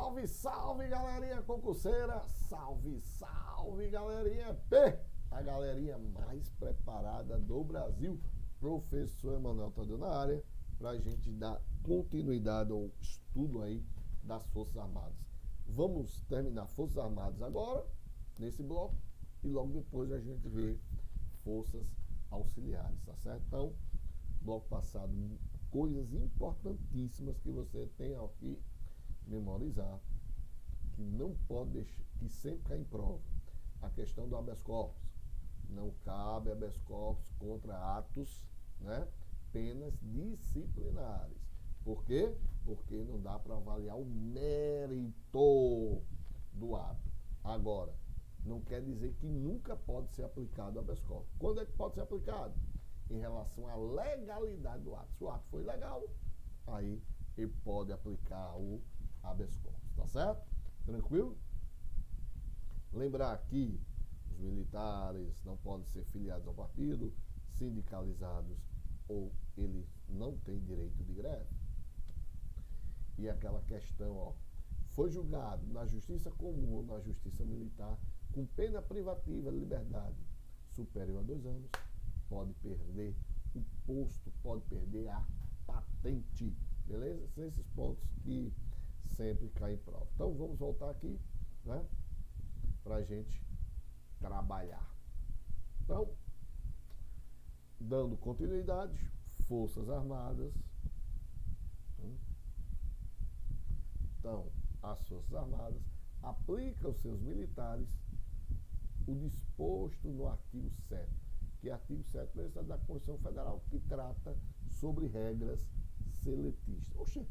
Salve, salve, galerinha concurseira! Salve, salve, galerinha P! A galerinha mais preparada do Brasil. Professor Emanuel Tadeu na área, para a gente dar continuidade ao estudo aí das Forças Armadas. Vamos terminar Forças Armadas agora, nesse bloco, e logo depois a gente vê Forças Auxiliares, tá certo? Então, bloco passado, coisas importantíssimas que você tem aqui memorizar, que não pode deixar, que sempre cai em prova. A questão do habeas corpus. Não cabe habeas corpus contra atos, né? Penas disciplinares. Por quê? Porque não dá para avaliar o mérito do ato. Agora, não quer dizer que nunca pode ser aplicado habeas corpus. Quando é que pode ser aplicado? Em relação à legalidade do ato. Se o ato foi legal, aí ele pode aplicar o habeas corpus, tá certo? Tranquilo? Lembrar que os militares não podem ser filiados ao partido, sindicalizados ou eles não têm direito de greve. E aquela questão, ó, foi julgado na justiça comum ou na justiça militar com pena privativa de liberdade superior a 2 anos, pode perder o posto, pode perder a patente, beleza? São esses pontos que sempre caem em prova. Então vamos voltar aqui, né, para a gente trabalhar. Então, dando continuidade, Forças Armadas. Então, as Forças Armadas aplicam aos seus militares o disposto no artigo 7º, que é artigo 7º da Constituição Federal, que trata sobre regras seletistas. Oxe,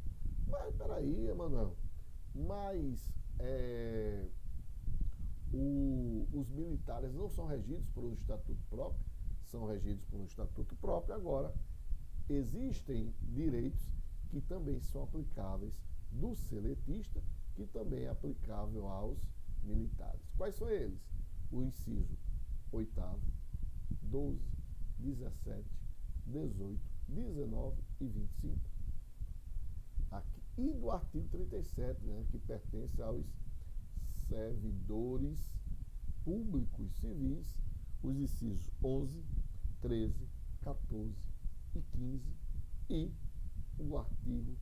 mas peraí, Emanuel, mas os militares não são regidos por um estatuto próprio? São regidos por um estatuto próprio. Agora, existem direitos que também são aplicáveis do seletista, que também é aplicável aos militares. Quais são eles? O inciso 8º, 12, 17, 18, 19 e 25. Aqui. E do artigo 37, né, que pertence aos servidores públicos civis, os incisos 11, 13, 14 e 15, e o artigo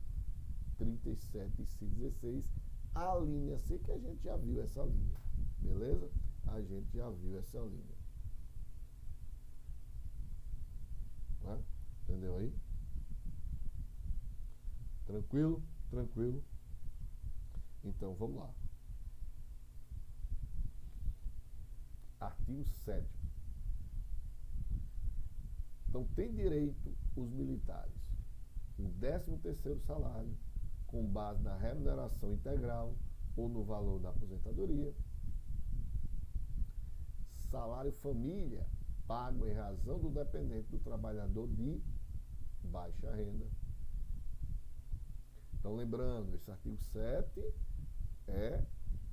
37, inciso 16, a linha C, que a gente já viu essa linha, beleza? A gente já viu essa linha. Né? Entendeu aí? Tranquilo? Tranquilo? Então, vamos lá. Artigo 7º. Então, tem direito os militares o 13º salário, com base na remuneração integral ou no valor da aposentadoria, salário família, pago em razão do dependente do trabalhador de baixa renda. Então, lembrando, esse artigo 7 é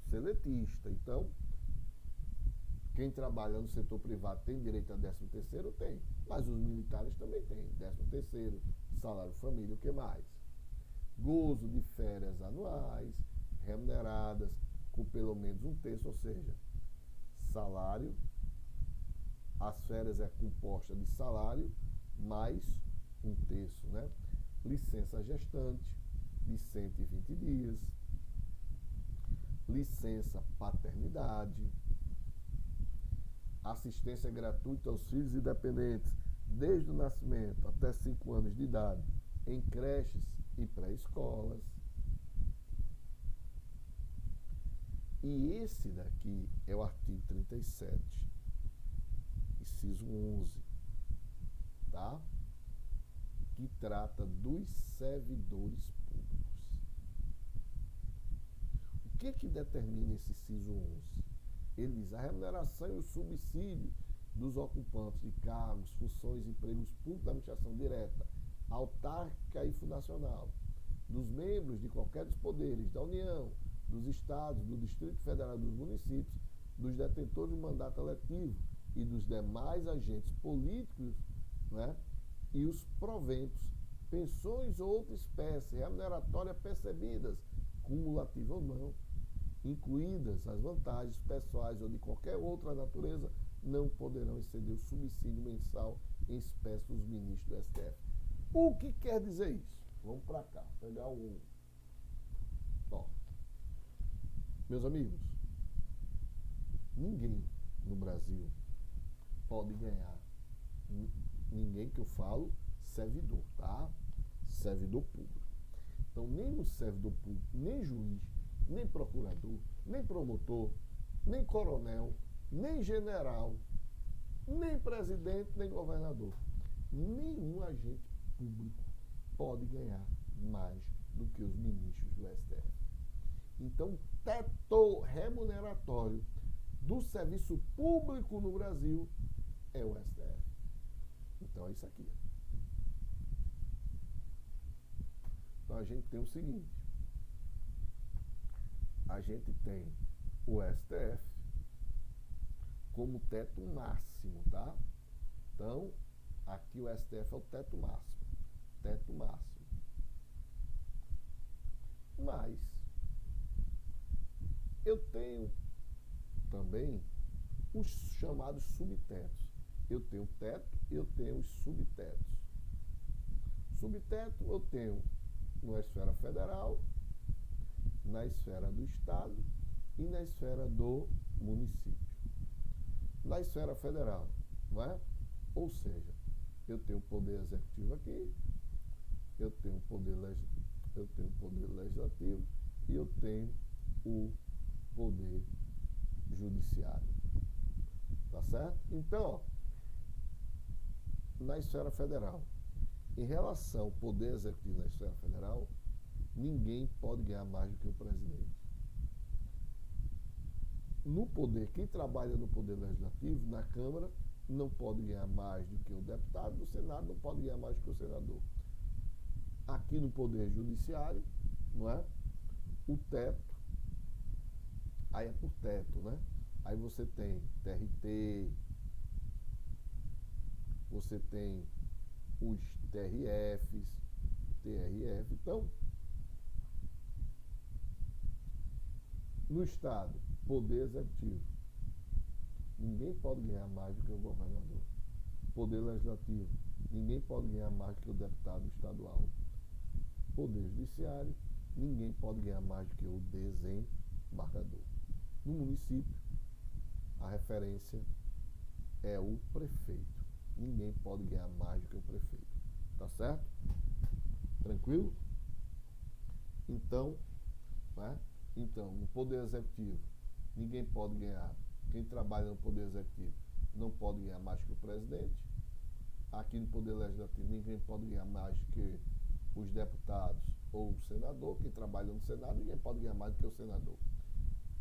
seletista. Então, quem trabalha no setor privado tem direito a 13º? Tem. Mas os militares também têm 13º, salário família, o que mais? Gozo de férias anuais, remuneradas, com pelo menos 1/3, ou seja, salário, as férias é composta de salário mais 1/3, né? Licença gestante, de 120 dias, licença paternidade, assistência gratuita aos filhos e dependentes, desde o nascimento até 5 anos de idade, em creches e pré-escolas. E esse daqui é o artigo 37, inciso 11, tá? Que trata dos servidores públicos. O que determina esse inciso 11? Ele diz: a remuneração e o subsídio dos ocupantes de cargos, funções e empregos públicos da administração direta, autárquica e fundacional, dos membros de qualquer dos poderes da União, dos Estados, do Distrito Federal e dos municípios, dos detentores de mandato eletivo e dos demais agentes políticos, né, e os proventos, pensões ou outra espécie remuneratória percebidas cumulativa ou não, incluídas as vantagens pessoais ou de qualquer outra natureza, não poderão exceder o subsídio mensal em espécie dos ministros do STF. O que quer dizer isso? Vamos para cá, pegar o... Ó, meus amigos, ninguém no Brasil pode ganhar, ninguém que eu falo, servidor, tá? Servidor público. Então, nem o servidor público, nem juiz, nem procurador, nem promotor, nem coronel, nem general, nem presidente, nem governador, nenhum agente público pode ganhar mais do que os ministros do STF. Então, o teto remuneratório do serviço público no Brasil é o STF. Então, é isso aqui. Então, a gente tem o seguinte. A gente tem o STF como teto máximo, tá? Então, aqui o STF é o teto máximo. Teto máximo. Mas, eu tenho também os chamados subtetos. Eu tenho o teto e eu tenho os subtetos. Subteto eu tenho na esfera federal, na esfera do estado e na esfera do município. Na esfera federal, não é? Ou seja, eu tenho o poder executivo aqui, eu tenho o poder legislativo e eu tenho o poder judiciário. Tá certo? Então, ó, na esfera federal, em relação ao poder executivo na esfera federal, ninguém pode ganhar mais do que o presidente. No poder, quem trabalha no poder legislativo, na Câmara, não pode ganhar mais do que o deputado, no Senado não pode ganhar mais do que o senador. Aqui no poder judiciário, não é? O teto, aí é por teto, né? Aí você tem TRT, você tem os TRF. Então, no Estado, poder executivo, ninguém pode ganhar mais do que o governador. Poder legislativo, ninguém pode ganhar mais do que o deputado estadual. Poder judiciário, ninguém pode ganhar mais do que o desembargador. No município, a referência é o prefeito. Ninguém pode ganhar mais do que o prefeito. Tá certo? Tranquilo? Então, né? Então, no poder executivo, ninguém pode ganhar. Quem trabalha no poder executivo não pode ganhar mais que o presidente. Aqui no poder legislativo, ninguém pode ganhar mais que os deputados ou o senador. Quem trabalha no Senado, ninguém pode ganhar mais do que o senador.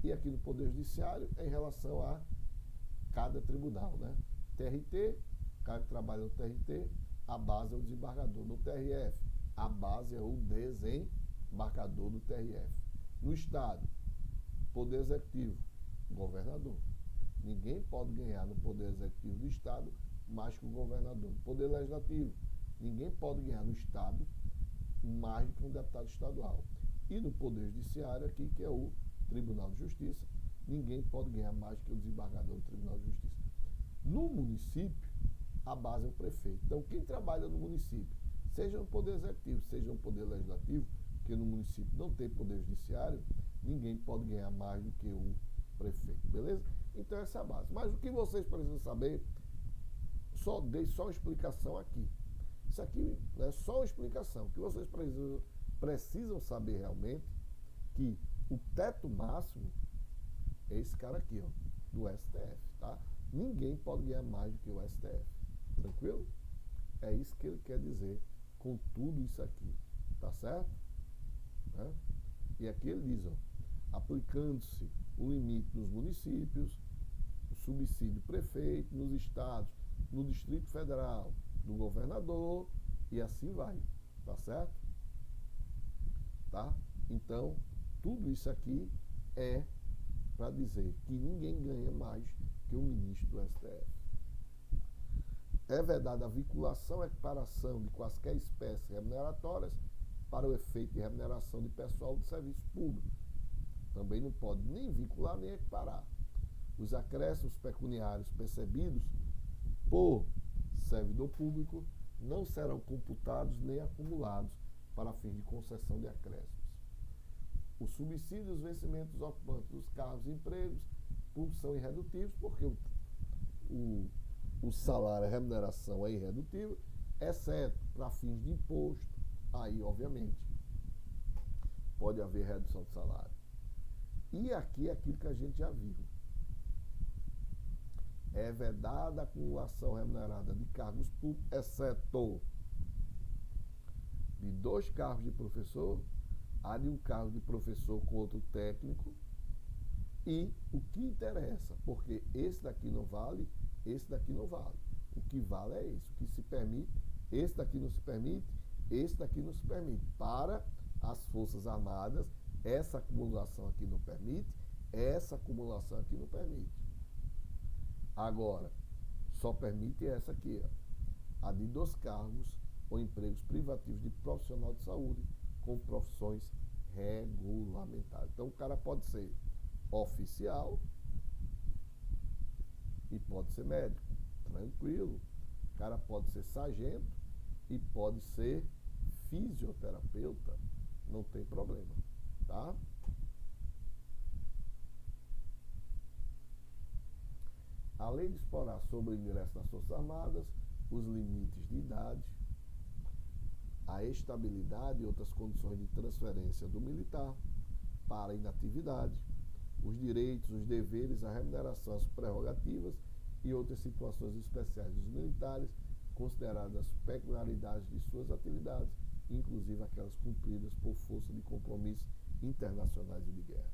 E aqui no poder judiciário, é em relação a cada tribunal, né? TRT, o cara que trabalha no TRT, a base é o desembargador. No TRF, a base é o desembargador do TRF. No Estado, poder executivo, governador. Ninguém pode ganhar no poder executivo do Estado mais que o governador. No poder legislativo, ninguém pode ganhar no Estado mais do que um deputado estadual. E no poder judiciário aqui, que é o Tribunal de Justiça, ninguém pode ganhar mais que o desembargador do Tribunal de Justiça. No município, a base é o prefeito. Então, quem trabalha no município, seja no poder executivo, seja no poder legislativo, porque no município não tem poder judiciário, ninguém pode ganhar mais do que o prefeito, beleza? Então, essa é a base. Mas o que vocês precisam saber, dei só uma explicação aqui. Isso aqui é só uma explicação. O que vocês precisam saber realmente, que o teto máximo é esse cara aqui, ó, do STF, tá? Ninguém pode ganhar mais do que o STF. Tranquilo? É isso que ele quer dizer com tudo isso aqui. Tá certo? Né? E aqui ele diz, ó, aplicando-se o limite nos municípios, o subsídio prefeito, nos estados, no Distrito Federal, do governador, e assim vai. Tá certo? Tá? Então, tudo isso aqui é para dizer que ninguém ganha mais que o ministro do STF. É vedada a vinculação, equiparação de quaisquer espécies remuneratórias para o efeito de remuneração de pessoal do serviço público. Também não pode nem vincular nem equiparar. Os acréscimos pecuniários percebidos por servidor público não serão computados nem acumulados para fins de concessão de acréscimos. Os subsídios e os vencimentos ocupantes dos cargos e empregos públicos são irredutíveis, porque o salário, a remuneração é irredutível, exceto para fins de imposto. Aí, obviamente, pode haver redução de salário. E aqui é aquilo que a gente já viu. É vedada a acumulação remunerada de cargos públicos, exceto de 2 cargos de professor, a de um cargo de professor com outro técnico, e o que interessa, porque esse daqui não vale, esse daqui não vale. O que vale é esse, o que se permite, esse daqui não se permite, esse daqui não se permite. Para as Forças Armadas, essa acumulação aqui não permite, essa acumulação aqui não permite. Agora, só permite essa aqui, ó, a de 2 cargos ou empregos privativos de profissional de saúde com profissões regulamentadas. Então, o cara pode ser oficial e pode ser médico, tranquilo. O cara pode ser sargento e pode ser fisioterapeuta, não tem problema, tá? A lei disporá sobre o ingresso nas Forças Armadas, os limites de idade, a estabilidade e outras condições de transferência do militar para a inatividade, os direitos, os deveres, a remuneração, as prerrogativas e outras situações especiais dos militares, consideradas as peculiaridades de suas atividades, inclusive aquelas cumpridas por força de compromissos internacionais e de guerra.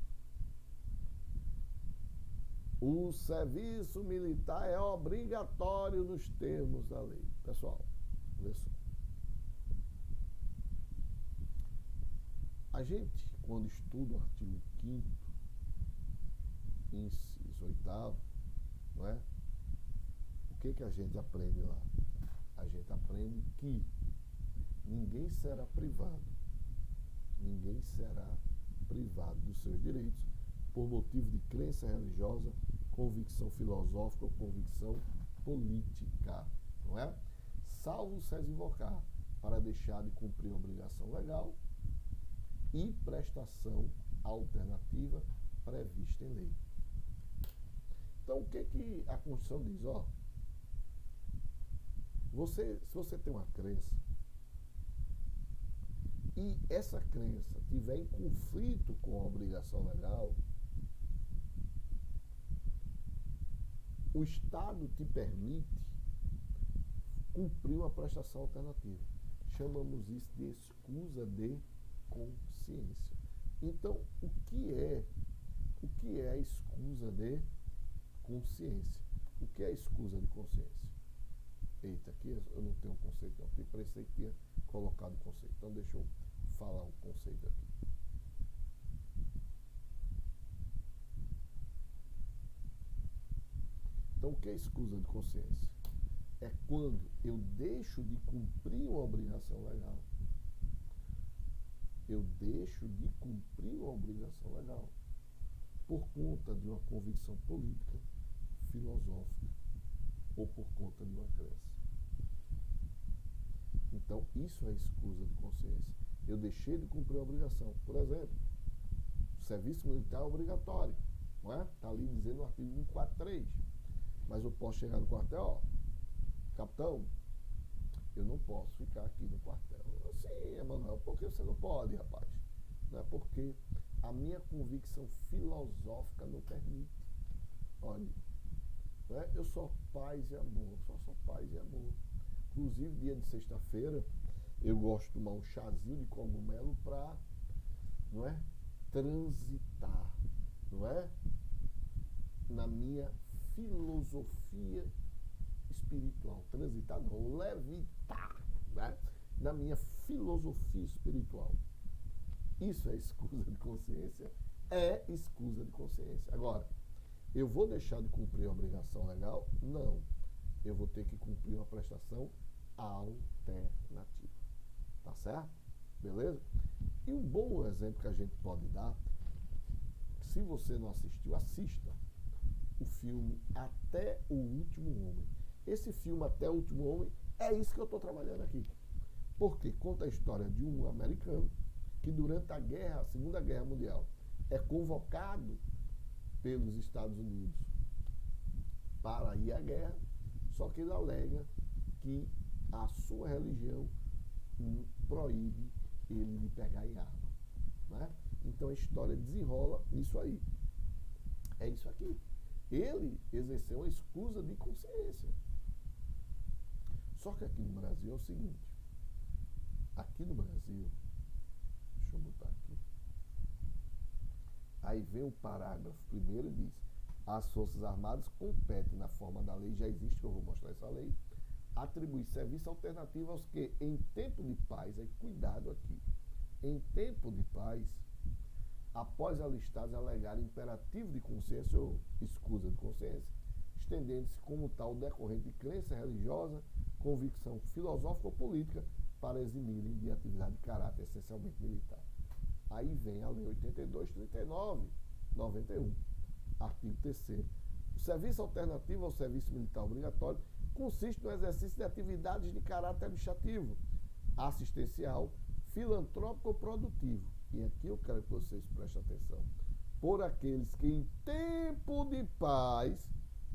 O serviço militar é obrigatório nos termos da lei. Pessoal, olha só. A gente, quando estuda o artigo 5º, inciso 8º, não é? O que a gente aprende lá? A gente aprende que ninguém será privado dos seus direitos por motivo de crença religiosa, convicção filosófica ou convicção política, não é? Salvo se invocar para deixar de cumprir uma obrigação legal e prestação alternativa prevista em lei. Então, o que a Constituição diz? Ó, se você tem uma crença e essa crença tiver em conflito com a obrigação legal, o Estado te permite cumprir uma prestação alternativa. Chamamos isso de escusa de consciência. Então, o que é a escusa de consciência? O que é a escusa de consciência? Eita, aqui eu não tenho um conceito, não. Eu pensei que tinha colocado o conceito. Então, deixa eu falar um conceito aqui. Então, o que é escusa de consciência? É quando eu deixo de cumprir uma obrigação legal. Eu deixo de cumprir uma obrigação legal por conta de uma convicção política, filosófica ou por conta de uma crença. Então, isso é escusa de consciência. Eu deixei de cumprir a obrigação. Por exemplo, o serviço militar é obrigatório, não é? Está ali dizendo no artigo 143. Mas eu posso chegar no quartel, ó, capitão, eu não posso ficar aqui no quartel. Sim, Emanuel, por que você não pode, rapaz? Não é porque a minha convicção filosófica não permite. Olha, não é? Eu sou paz e amor, só paz e amor. Inclusive, dia de sexta-feira, eu gosto de tomar um chazinho de cogumelo para, não é, transitar, não é, na minha filosofia espiritual. Transitar não, levitar, né? Na minha filosofia espiritual. Isso é escusa de consciência? É escusa de consciência. Agora, eu vou deixar de cumprir a obrigação legal? Não. Eu vou ter que cumprir uma prestação alternativa. Tá certo? beleza? E um bom exemplo que a gente pode dar, se você não assistiu, assista o filme Até o Último Homem. Esse filme Até o Último Homem é isso que eu estou trabalhando aqui. Porque conta a história de um americano que durante a Segunda Guerra Mundial, é convocado pelos Estados Unidos para ir à guerra, só que ele alega que a sua religião proíbe ele de pegar em arma. Né? Então a história desenrola nisso aí. É isso aqui. Ele exerceu uma escusa de consciência. Só que aqui no Brasil é o seguinte. Aqui no Brasil, deixa eu botar aqui. Aí vem o parágrafo primeiro e diz: as Forças Armadas competem na forma da lei, já existe, que eu vou mostrar essa lei, atribuir serviço alternativo aos que, em tempo de paz, aí cuidado aqui, em tempo de paz, após alistados alegarem imperativo de consciência ou escusa de consciência, estendendo-se como tal decorrente de crença religiosa, convicção filosófica ou política, para eximirem de atividade de caráter essencialmente militar. Aí vem a Lei 82, 39, 91, artigo 3º. O serviço alternativo ao serviço militar obrigatório consiste no exercício de atividades de caráter administrativo, assistencial, filantrópico ou produtivo. E aqui eu quero que vocês prestem atenção. Por aqueles que em tempo de paz,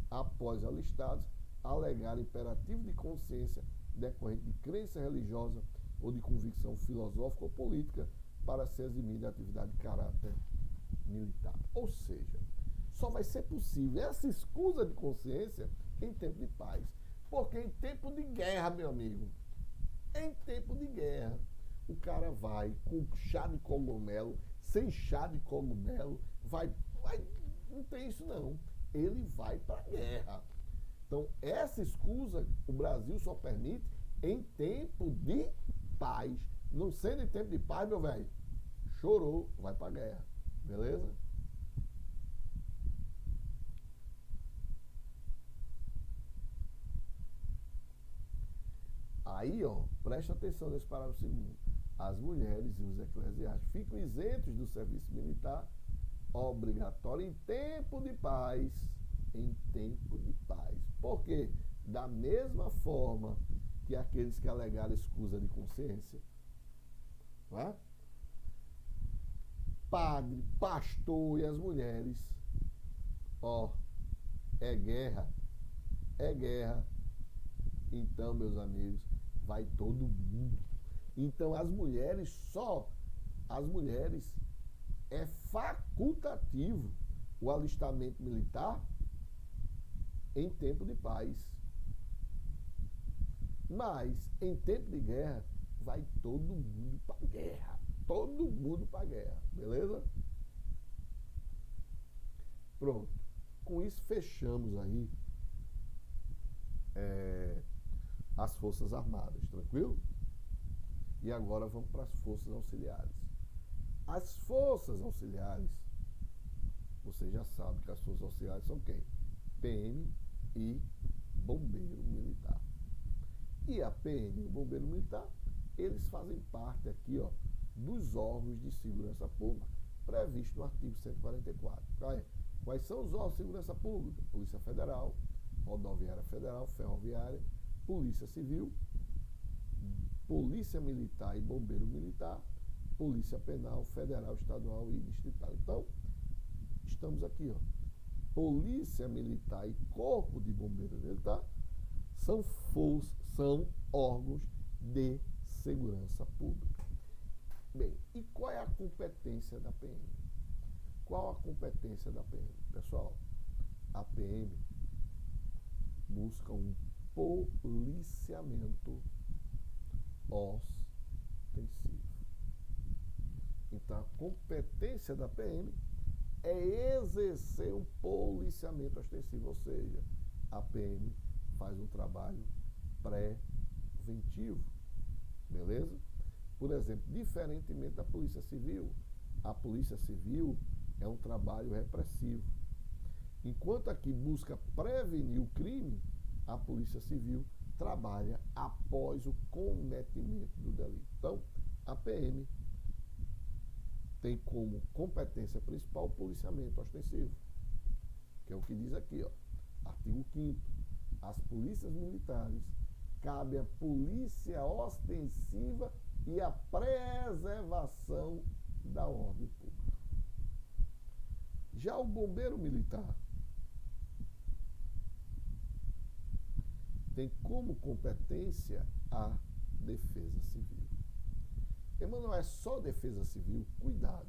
após alistados, alegarem imperativo de consciência decorrente de crença religiosa ou de convicção filosófica ou política para se eximir da atividade de caráter militar. Ou seja, só vai ser possível essa escusa de consciência em tempo de paz. Porque em tempo de guerra, meu amigo, em tempo de guerra, o cara vai com chá de cogumelo, sem chá de cogumelo, não tem isso não. Ele vai para a guerra. Então, essa escusa, o Brasil só permite em tempo de paz. Não sendo em tempo de paz, meu velho, chorou, vai para a guerra. Beleza? Aí, ó, preste atenção nesse parágrafo segundo. As mulheres e os eclesiásticos ficam isentos do serviço militar obrigatório em tempo de paz. Em tempo de paz. Por quê? Da mesma forma que aqueles que alegaram escusa de consciência, não é? Padre, pastor e as mulheres, ó, é guerra, é guerra. Então, meus amigos, vai todo mundo. Então, as mulheres é facultativo o alistamento militar em tempo de paz. Mas, em tempo de guerra, vai todo mundo para a guerra. Todo mundo para a guerra. Beleza? Pronto. Com isso, fechamos aí as Forças Armadas. Tranquilo? E agora vamos para as Forças Auxiliares. As Forças Auxiliares, você já sabe que as Forças Auxiliares são quem? PM e Bombeiro Militar. E a PM e o Bombeiro Militar, eles fazem parte aqui, ó, dos órgãos de segurança pública previstos no artigo 144. Quais são os órgãos de segurança pública? Polícia Federal, Rodoviária Federal, Ferroviária, Polícia Civil, Polícia Militar e Bombeiro Militar, Polícia Penal, Federal, Estadual e Distrital. Então, estamos aqui, ó. Polícia Militar e Corpo de Bombeiro Militar são órgãos de segurança pública. Bem, e qual é a competência da PM? Qual a competência da PM? Pessoal, a PM busca um policiamento ostensivo. Então, a competência da PM é exercer um policiamento ostensivo, ou seja, a PM faz um trabalho preventivo, beleza? Por exemplo, diferentemente da Polícia Civil, a Polícia Civil é um trabalho repressivo. Enquanto aqui busca prevenir o crime, a Polícia Civil trabalha após o cometimento do delito. Então, A PM tem como competência principal o policiamento ostensivo, que é o que diz aqui, ó, artigo 5º. As polícias militares cabe a polícia ostensiva e a preservação da ordem pública. Já o bombeiro militar tem como competência a defesa civil. Mas não é só defesa civil, cuidado,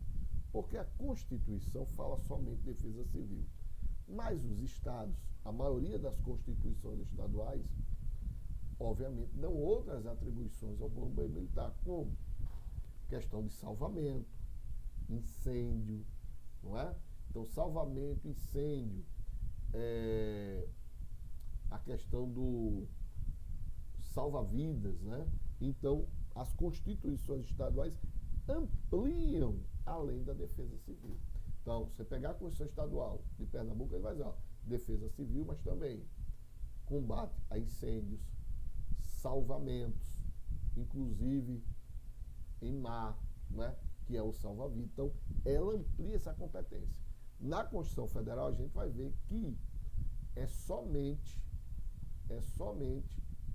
porque a Constituição fala somente defesa civil. Mas os estados, a maioria das constituições estaduais, obviamente, dão outras atribuições ao bombeiro militar, como questão de salvamento, incêndio, não é? Então, salvamento, incêndio, a questão do salva-vidas, né? Então, as constituições estaduais ampliam além da defesa civil. Então, você pegar a Constituição Estadual de Pernambuco, ele vai dizer, ó, defesa civil, mas também combate a incêndios, salvamentos, inclusive em mar, né, que é o salva-vida. Então, ela amplia essa competência. Na Constituição Federal, a gente vai ver que é somente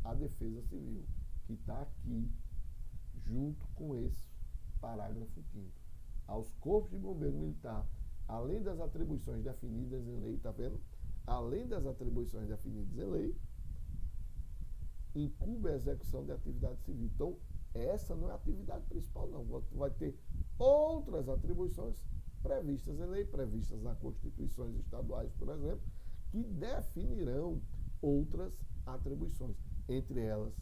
a defesa civil que está aqui junto com esse parágrafo 5º. Aos corpos de bombeiro militar, além das atribuições definidas em lei, tá vendo? Além das atribuições definidas em lei, incumbe a execução de atividade civil. Então, essa não é a atividade principal, não. Vai ter outras atribuições previstas em lei, previstas nas constituições estaduais, por exemplo, que definirão outras atribuições, entre elas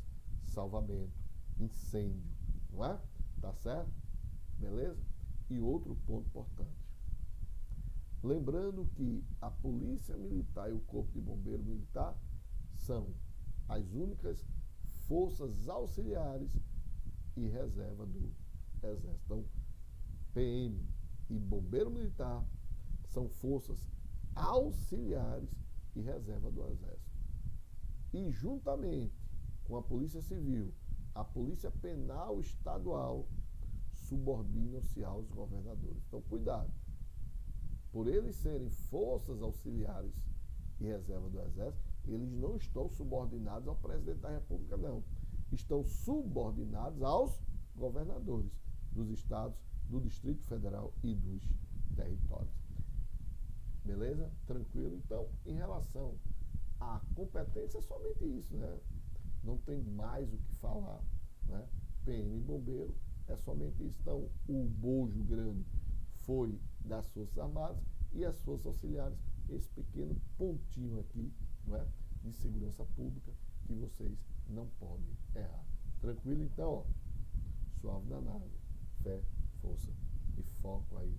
salvamento, incêndio, não é? Tá certo? Beleza? E outro ponto importante. Lembrando que a Polícia Militar e o Corpo de Bombeiro Militar são as únicas forças auxiliares e reserva do Exército. Então, PM e Bombeiro Militar são forças auxiliares e reserva do Exército. E juntamente com a Polícia Civil, a Polícia Penal Estadual subordinam-se aos governadores. Então, cuidado. Por eles serem forças auxiliares e reserva do Exército, eles não estão subordinados ao presidente da República, não. Estão subordinados aos governadores dos estados, do Distrito Federal e dos territórios. Beleza? Tranquilo? Então, em relação à competência, é somente isso, né? Não tem mais o que falar, né? PM e bombeiro, é somente isso. Então, o bojo grande foi das Forças Armadas e as Forças Auxiliares, esse pequeno pontinho aqui, não é? De segurança pública, que vocês não podem errar. Tranquilo? Então, ó, suave na nave, fé, força e foco aí